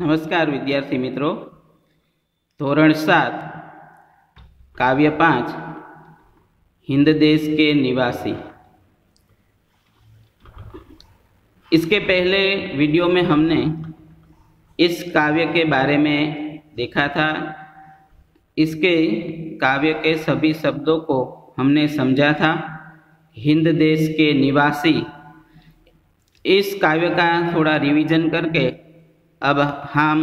नमस्कार विद्यार्थी मित्रों। धोरण 7 काव्य 5 हिंद देश के निवासी। इसके पहले वीडियो में हमने इस काव्य के बारे में देखा था। इसके काव्य के सभी शब्दों को हमने समझा था। हिंद देश के निवासी, इस काव्य का थोड़ा रिवीजन करके अब हम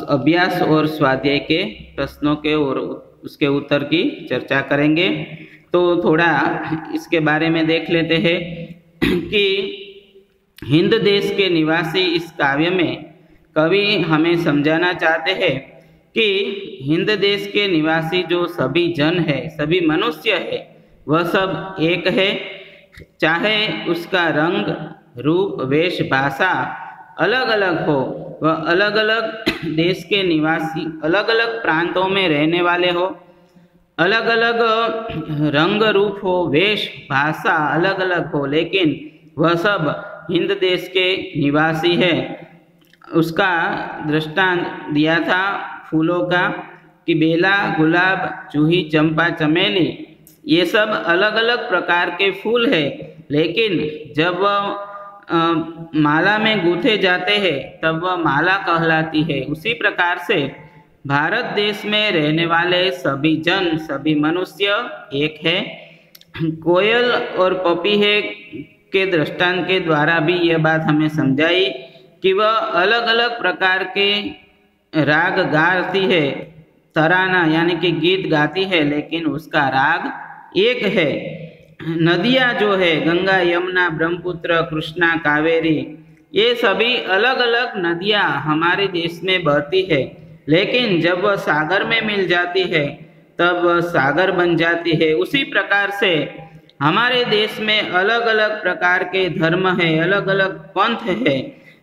अभ्यास और स्वाध्याय के प्रश्नों के और उसके उत्तर की चर्चा करेंगे। तो थोड़ा इसके बारे में देख लेते हैं कि हिंद देश के निवासी इस काव्य में कवि हमें समझाना चाहते हैं कि हिंद देश के निवासी जो सभी जन है, सभी मनुष्य है, वह सब एक है। चाहे उसका रंग, रूप, वेश, भाषा अलग अलग हो, वह अलग अलग देश के निवासी, अलग अलग प्रांतों में रहने वाले हो, अलग अलग रंग रूप हो, वेश भाषा अलग अलग हो, लेकिन वह सब हिंद देश के निवासी है। उसका दृष्टांत दिया था फूलों का कि बेला, गुलाब, जूही, चंपा, चमेली, ये सब अलग अलग प्रकार के फूल है, लेकिन जब वह माला में गूंथे जाते हैं तब वह माला कहलाती है। उसी प्रकार से भारत देश में रहने वाले सभी जन, सभी मनुष्य एक है। कोयल और पपीहे के दृष्टांत के द्वारा भी यह बात हमें समझाई कि वह अलग अलग प्रकार के राग गाती है, तराना यानी कि गीत गाती है, लेकिन उसका राग एक है। नदियाँ जो है, गंगा, यमुना, ब्रह्मपुत्र, कृष्णा, कावेरी, ये सभी अलग अलग नदियाँ हमारे देश में बहती है, लेकिन जब वह सागर में मिल जाती है तब वह सागर बन जाती है। उसी प्रकार से हमारे देश में अलग अलग प्रकार के धर्म है, अलग अलग पंथ है,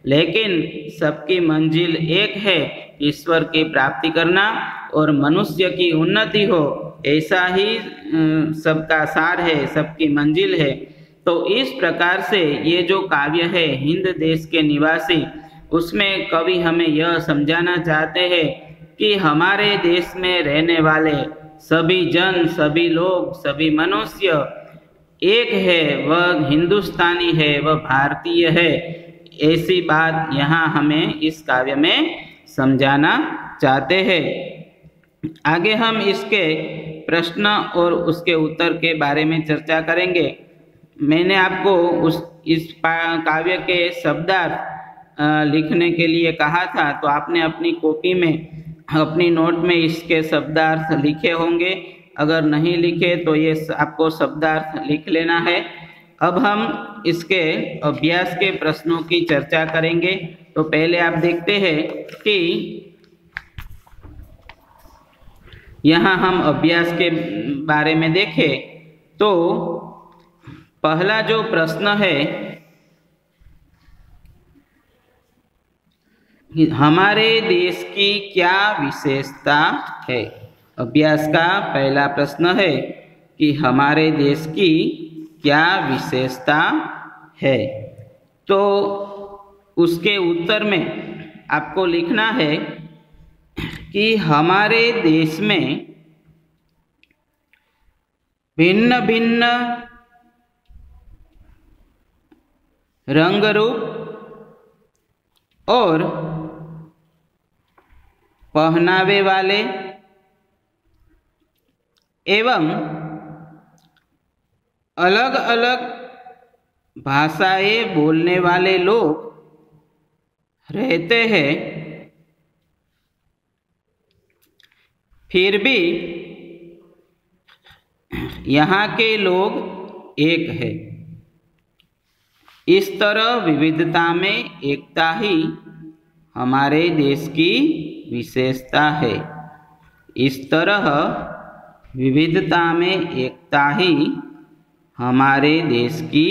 लेकिन सबकी मंजिल एक है, ईश्वर की प्राप्ति करना और मनुष्य की उन्नति हो। ऐसा ही सबका सार है, सबकी मंजिल है। तो इस प्रकार से ये जो काव्य है हिंद देश के निवासी, उसमें कवि हमें यह समझाना चाहते हैं कि हमारे देश में रहने वाले सभी जन, सभी लोग, सभी मनुष्य एक है, वह हिंदुस्तानी है, वह भारतीय है। ऐसी बात यहाँ हमें इस काव्य में समझाना चाहते हैं। आगे हम इसके प्रश्न और उसके उत्तर के बारे में चर्चा करेंगे। मैंने आपको इस काव्य के शब्दार्थ लिखने के लिए कहा था, तो आपने अपनी कॉपी में, अपनी नोट में इसके शब्दार्थ लिखे होंगे। अगर नहीं लिखे तो ये आपको शब्दार्थ लिख लेना है। अब हम इसके अभ्यास के प्रश्नों की चर्चा करेंगे। तो पहले आप देखते हैं कि यहाँ हम अभ्यास के बारे में देखें तो पहला जो प्रश्न है, हमारे देश की क्या विशेषता है। अभ्यास का पहला प्रश्न है कि हमारे देश की क्या विशेषता है। तो उसके उत्तर में आपको लिखना है कि हमारे देश में भिन्न भिन्न रंग रूप और पहनावे वाले एवं अलग अलग भाषाएं बोलने वाले लोग रहते हैं, फिर भी यहाँ के लोग एक है। इस तरह विविधता में एकता ही हमारे देश की विशेषता है। इस तरह विविधता में एकता ही हमारे देश की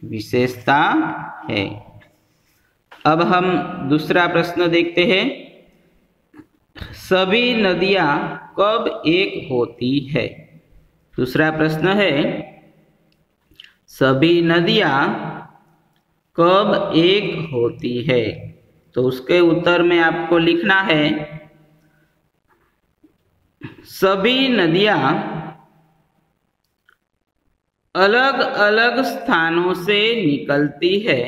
विशेषता है। अब हम दूसरा प्रश्न देखते हैं। सभी नदियाँ कब एक होती है। दूसरा प्रश्न है, सभी नदियाँ कब एक होती है। तो उसके उत्तर में आपको लिखना है सभी नदियां अलग अलग स्थानों से निकलती है,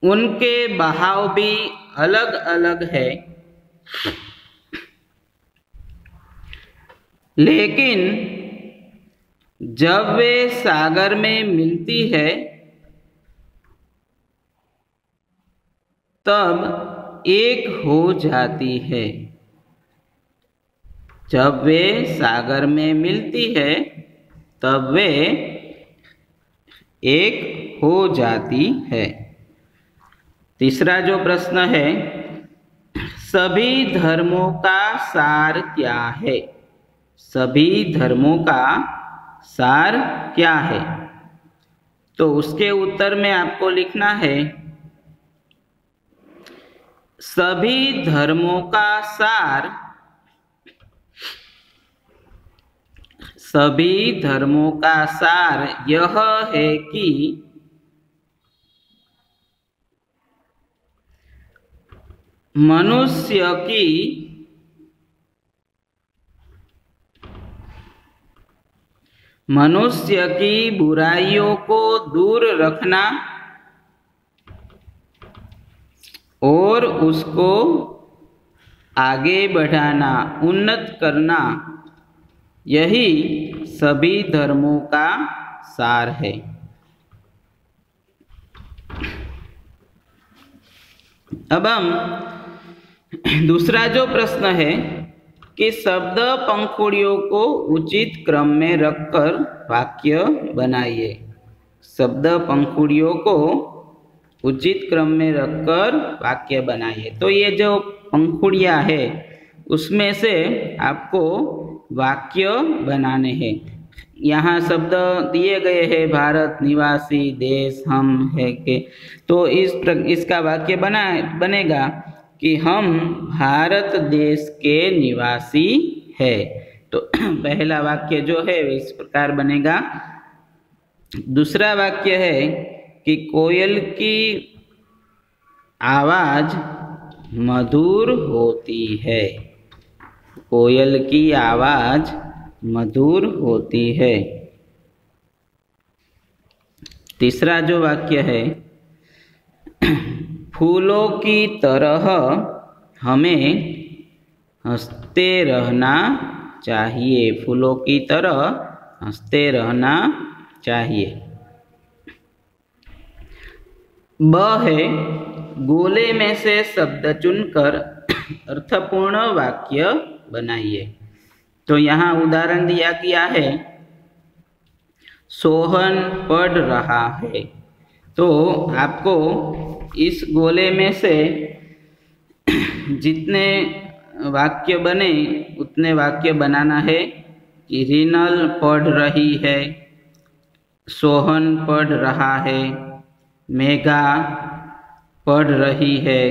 उनके बहाव भी अलग अलग है, लेकिन जब वे सागर में मिलती है तब एक हो जाती है। जब वे सागर में मिलती है तब वे एक हो जाती है। तीसरा जो प्रश्न है, सभी धर्मों का सार क्या है? सभी धर्मों का सार क्या है? तो उसके उत्तर में आपको लिखना है सभी धर्मों का सार, सभी धर्मों का सार यह है कि मनुष्य की बुराइयों को दूर रखना और उसको आगे बढ़ाना, उन्नत करना, यही सभी धर्मों का सार है। अब हम दूसरा जो प्रश्न है कि शब्द पंखुड़ियों को उचित क्रम में रखकर वाक्य बनाइए। शब्द पंखुड़ियों को उचित क्रम में रखकर वाक्य बनाइए। तो ये जो पंखुड़ियाँ है उसमें से आपको वाक्य बनाने हैं। यहाँ शब्द दिए गए हैं भारत निवासी, देश, हम है के, तो इसका वाक्य बनेगा कि हम भारत देश के निवासी है। तो पहला वाक्य जो है इस प्रकार बनेगा। दूसरा वाक्य है कि कोयल की आवाज मधुर होती है। कोयल की आवाज मधुर होती है। तीसरा जो वाक्य है, फूलों की तरह हमें हंसते रहना चाहिए। फूलों की तरह हंसते रहना चाहिए। ब है, गोले में से शब्द चुनकर अर्थपूर्ण वाक्य बनाइए। तो यहाँ उदाहरण दिया गया है, सोहन पढ़ रहा है। तो आपको इस गोले में से जितने वाक्य बने उतने वाक्य बनाना है कि रीनल पढ़ रही है, सोहन पढ़ रहा है, मेघा पढ़ रही है,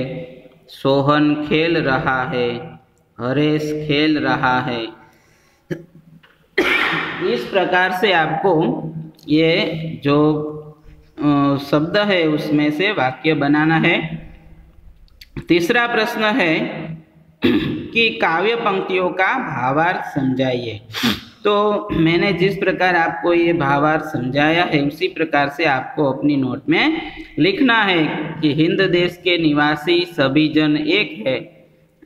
सोहन खेल रहा है, हरेश खेल रहा है। इस प्रकार से आपको ये जो शब्द है उसमें से वाक्य बनाना है। तीसरा प्रश्न है कि काव्य पंक्तियों का भावार्थ समझाइए। तो मैंने जिस प्रकार आपको ये भावार्थ समझाया है उसी प्रकार से आपको अपनी नोट में लिखना है कि हिंद देश के निवासी सभी जन एक है,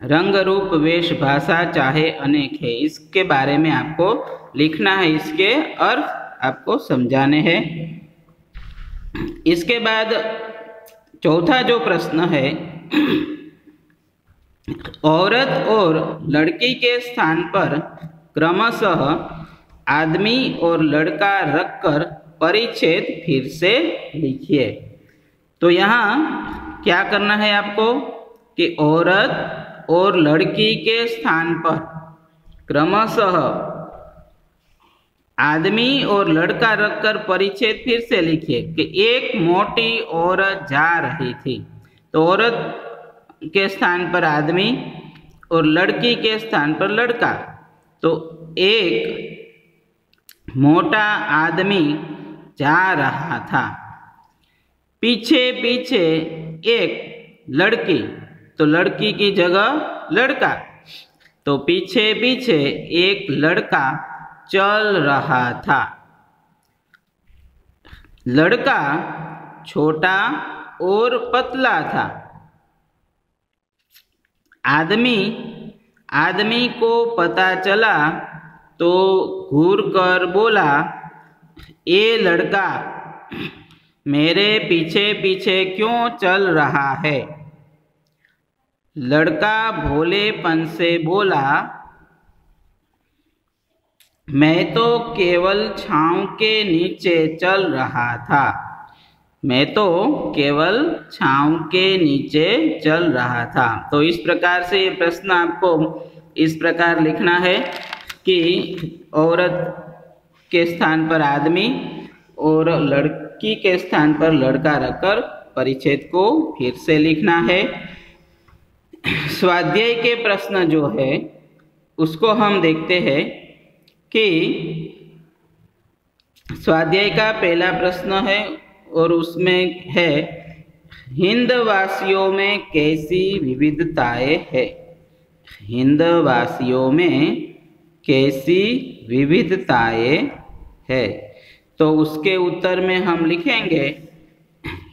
रंग रूप वेश भाषा चाहे अनेक है। इसके बारे में आपको लिखना है, इसके अर्थ आपको समझाने हैं। इसके बाद चौथा जो प्रश्न है, औरत और लड़की के स्थान पर क्रमशः आदमी और लड़का रखकर परिच्छेद फिर से लिखिए। तो यहाँ क्या करना है आपको कि औरत और लड़की के स्थान पर क्रमशः आदमी और लड़का रखकर परिच्छेद फिर से लिखिए कि एक मोटी औरत जा रही थी। तो औरत के स्थान पर आदमी और लड़की के स्थान पर लड़का। तो एक मोटा आदमी जा रहा था। पीछे पीछे एक लड़की, तो लड़की की जगह लड़का, तो पीछे पीछे एक लड़का चल रहा था। लड़का छोटा और पतला था। आदमी को पता चला तो घूर कर बोला, ये लड़का मेरे पीछे पीछे क्यों चल रहा है? लड़का भोलेपन से बोला, मैं तो केवल छांव के नीचे चल रहा था। मैं तो केवल छांव के नीचे चल रहा था। तो इस प्रकार से ये प्रश्न आपको इस प्रकार लिखना है कि औरत के स्थान पर आदमी और लड़की के स्थान पर लड़का रखकर परिच्छेद को फिर से लिखना है। स्वाध्याय के प्रश्न जो है उसको हम देखते हैं कि स्वाध्याय का पहला प्रश्न है और उसमें है, हिंदवासियों में कैसी विविधताएं है? हिंदवासियों में कैसी विविधताएं है? तो उसके उत्तर में हम लिखेंगे,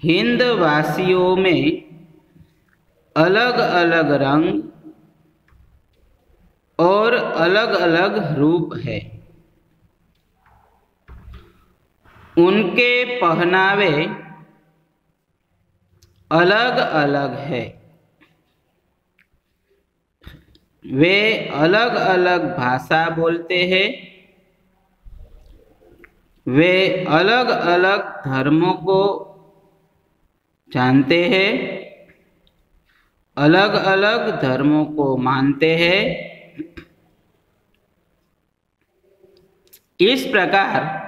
हिंदवासियों में अलग अलग रंग और अलग अलग रूप है। उनके पहनावे अलग अलग है। वे अलग अलग भाषा बोलते हैं। वे अलग अलग धर्मों को जानते हैं, अलग अलग धर्मों को मानते हैं। इस प्रकार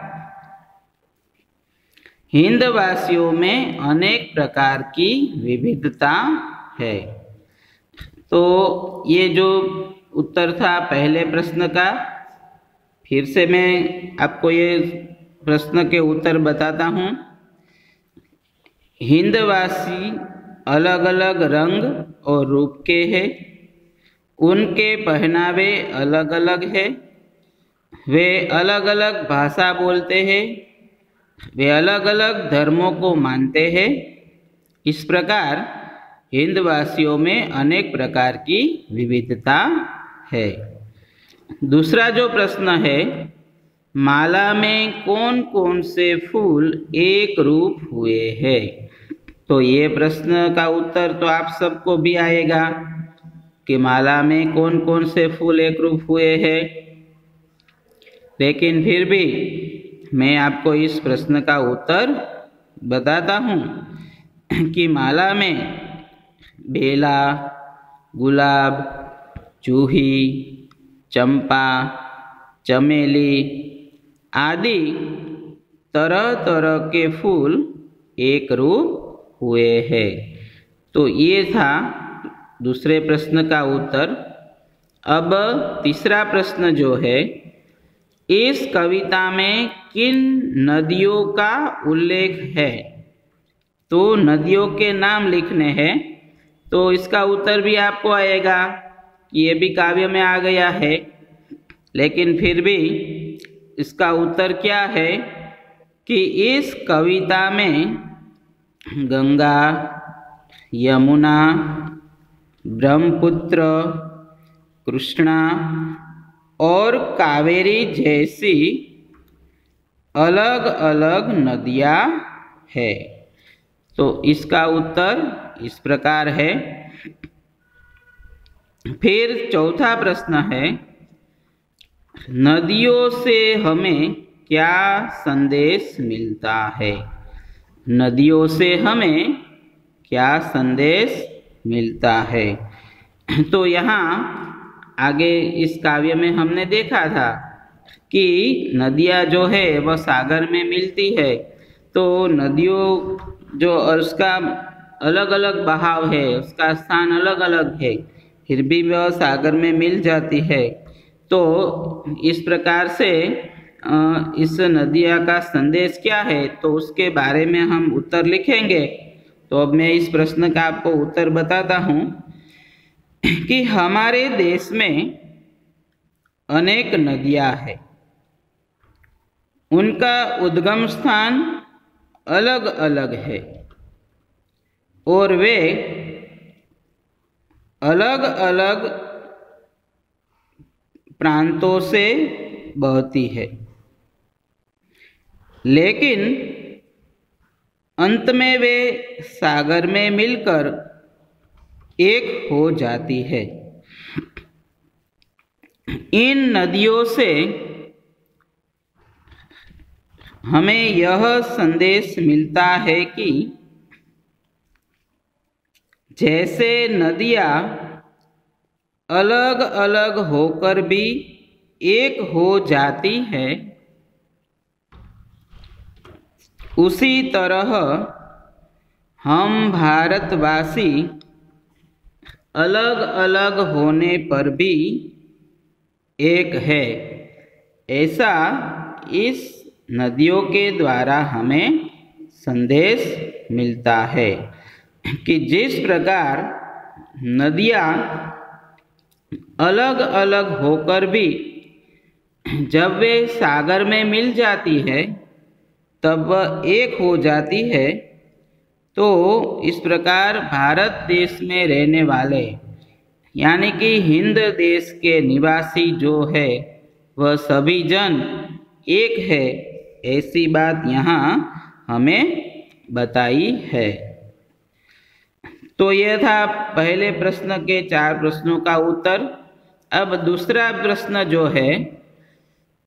हिंदवासियों में अनेक प्रकार की विविधता है। तो ये जो उत्तर था पहले प्रश्न का, फिर से मैं आपको ये प्रश्न के उत्तर बताता हूँ। हिंदवासी अलग अलग रंग और रूप के हैं। उनके पहनावे अलग अलग है। वे अलग अलग भाषा बोलते हैं। वे अलग अलग धर्मों को मानते हैं। इस प्रकार हिंदवासियों में अनेक प्रकार की विविधता है। दूसरा जो प्रश्न है, माला में कौन कौन से फूल एक रूप हुए हैं? तो ये प्रश्न का उत्तर तो आप सबको भी आएगा कि माला में कौन कौन से फूल एक रूप हुए हैं। लेकिन फिर भी मैं आपको इस प्रश्न का उत्तर बताता हूँ कि माला में बेला, गुलाब, जूही, चंपा, चमेली आदि तरह तरह के फूल एक रूप हुए हैं। तो ये था दूसरे प्रश्न का उत्तर। अब तीसरा प्रश्न जो है, इस कविता में किन नदियों का उल्लेख है? तो नदियों के नाम लिखने हैं। तो इसका उत्तर भी आपको आएगा, ये भी काव्य में आ गया है। लेकिन फिर भी इसका उत्तर क्या है कि इस कविता में गंगा, यमुना, ब्रह्मपुत्र, कृष्णा और कावेरी जैसी अलग अलग नदियाँ है। तो इसका उत्तर इस प्रकार है। फिर चौथा प्रश्न है, नदियों से हमें क्या संदेश मिलता है? नदियों से हमें क्या संदेश मिलता है? तो यहाँ आगे इस काव्य में हमने देखा था कि नदियाँ जो है वह सागर में मिलती है। तो नदियों जो उसका अलग अलग बहाव है, उसका स्थान अलग अलग है, फिर भी वह सागर में मिल जाती है। तो इस प्रकार से इस नदिया का संदेश क्या है, तो उसके बारे में हम उत्तर लिखेंगे। तो अब मैं इस प्रश्न का आपको उत्तर बताता हूँ कि हमारे देश में अनेक नदियाँ हैं, उनका उद्गम स्थान अलग अलग है और वे अलग अलग प्रांतों से बहती है, लेकिन अंत में वे सागर में मिलकर एक हो जाती है। इन नदियों से हमें यह संदेश मिलता है कि जैसे नदियाँ अलग अलग होकर भी एक हो जाती है, उसी तरह हम भारतवासी अलग अलग होने पर भी एक है। ऐसा इस नदियों के द्वारा हमें संदेश मिलता है कि जिस प्रकार नदियाँ अलग अलग होकर भी जब वे सागर में मिल जाती है तब वह एक हो जाती है, तो इस प्रकार भारत देश में रहने वाले यानी कि हिंद देश के निवासी जो है वह सभी जन एक है, ऐसी बात यहाँ हमें बताई है। तो यह था पहले प्रश्न के 4 प्रश्नों का उत्तर। अब दूसरा प्रश्न जो है,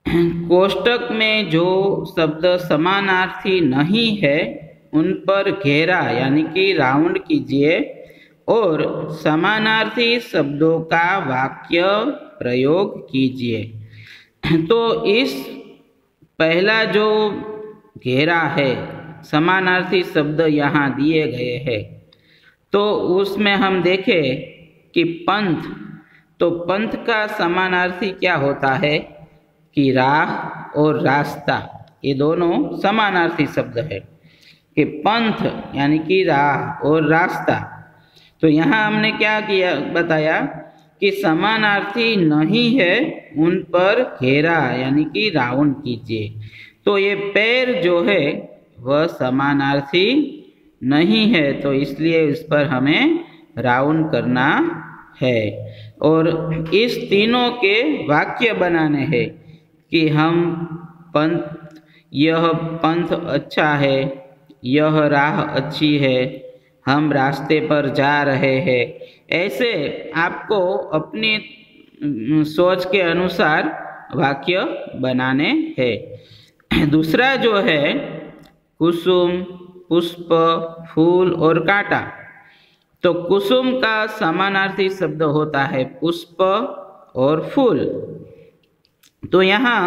कोष्टक में जो शब्द समानार्थी नहीं है उन पर घेरा यानी कि राउंड कीजिए और समानार्थी शब्दों का वाक्य प्रयोग कीजिए। तो इस पहला जो घेरा है, समानार्थी शब्द यहाँ दिए गए हैं, तो उसमें हम देखें कि पंथ, तो पंथ का समानार्थी क्या होता है कि राह और रास्ता, ये दोनों समानार्थी शब्द है कि पंथ यानी कि राह और रास्ता। तो यहाँ हमने क्या किया, बताया कि समानार्थी नहीं है उन पर घेरा यानी कि राउंड कीजिए। तो ये पैर जो है वह समानार्थी नहीं है, तो इसलिए इस पर हमें राउंड करना है और इस तीनों के वाक्य बनाने हैं कि हम पंथ, यह पंथ अच्छा है, यह राह अच्छी है, हम रास्ते पर जा रहे हैं। ऐसे आपको अपनी सोच के अनुसार वाक्य बनाने हैं। दूसरा जो है कुसुम, पुष्प, फूल और कांटा। तो कुसुम का समानार्थी शब्द होता है पुष्प और फूल। तो यहाँ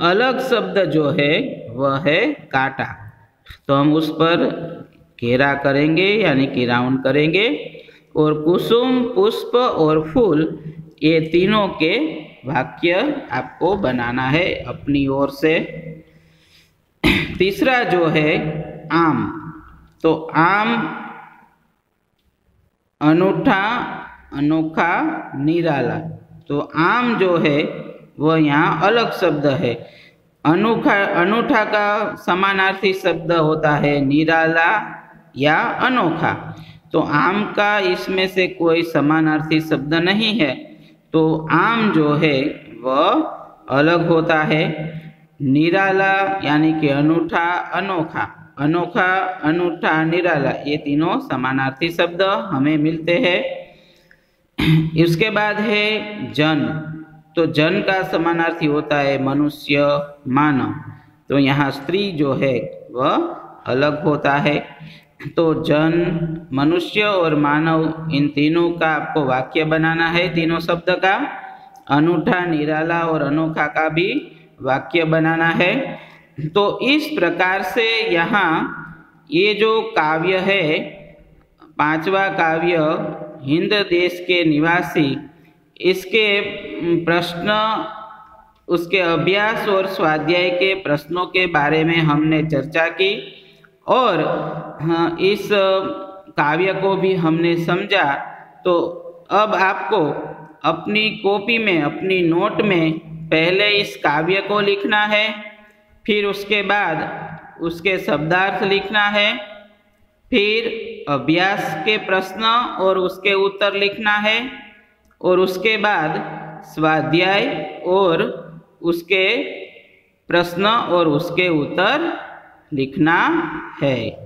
अलग शब्द जो है वह है कांटा, तो हम उस पर घेरा करेंगे यानी कि राउंड करेंगे। और कुसुम, पुष्प और फूल, ये तीनों के वाक्य आपको बनाना है अपनी ओर से। तीसरा जो है आम। तो आम अनूठा, अनोखा, निराला। तो आम जो है वह यहाँ अलग शब्द है। अनूठा का समानार्थी शब्द होता है निराला या अनोखा। तो आम का इसमें से कोई समानार्थी शब्द नहीं है, तो आम जो है वह अलग होता है। निराला यानी कि अनूठा, अनोखा, अनोखा, अनूठा, निराला, ये तीनों समानार्थी शब्द हमें मिलते हैं। इसके बाद है जन। तो जन का समानार्थी होता है मनुष्य, मानव। तो यहाँ स्त्री जो है वह अलग होता है। तो जन, मनुष्य और मानव, इन तीनों का आपको वाक्य बनाना है, तीनों शब्द का। अनूठा, निराला और अनोखा का भी वाक्य बनाना है। तो इस प्रकार से यहाँ ये जो काव्य है, 5वां काव्य हिंद देश के निवासी, इसके प्रश्न उसके अभ्यास और स्वाध्याय के प्रश्नों के बारे में हमने चर्चा की और इस काव्य को भी हमने समझा। तो अब आपको अपनी कॉपी में, अपनी नोट में पहले इस काव्य को लिखना है, फिर उसके बाद उसके शब्दार्थ लिखना है, फिर अभ्यास के प्रश्न और उसके उत्तर लिखना है, और उसके बाद स्वाध्याय और उसके प्रश्न और उसके उत्तर लिखना है।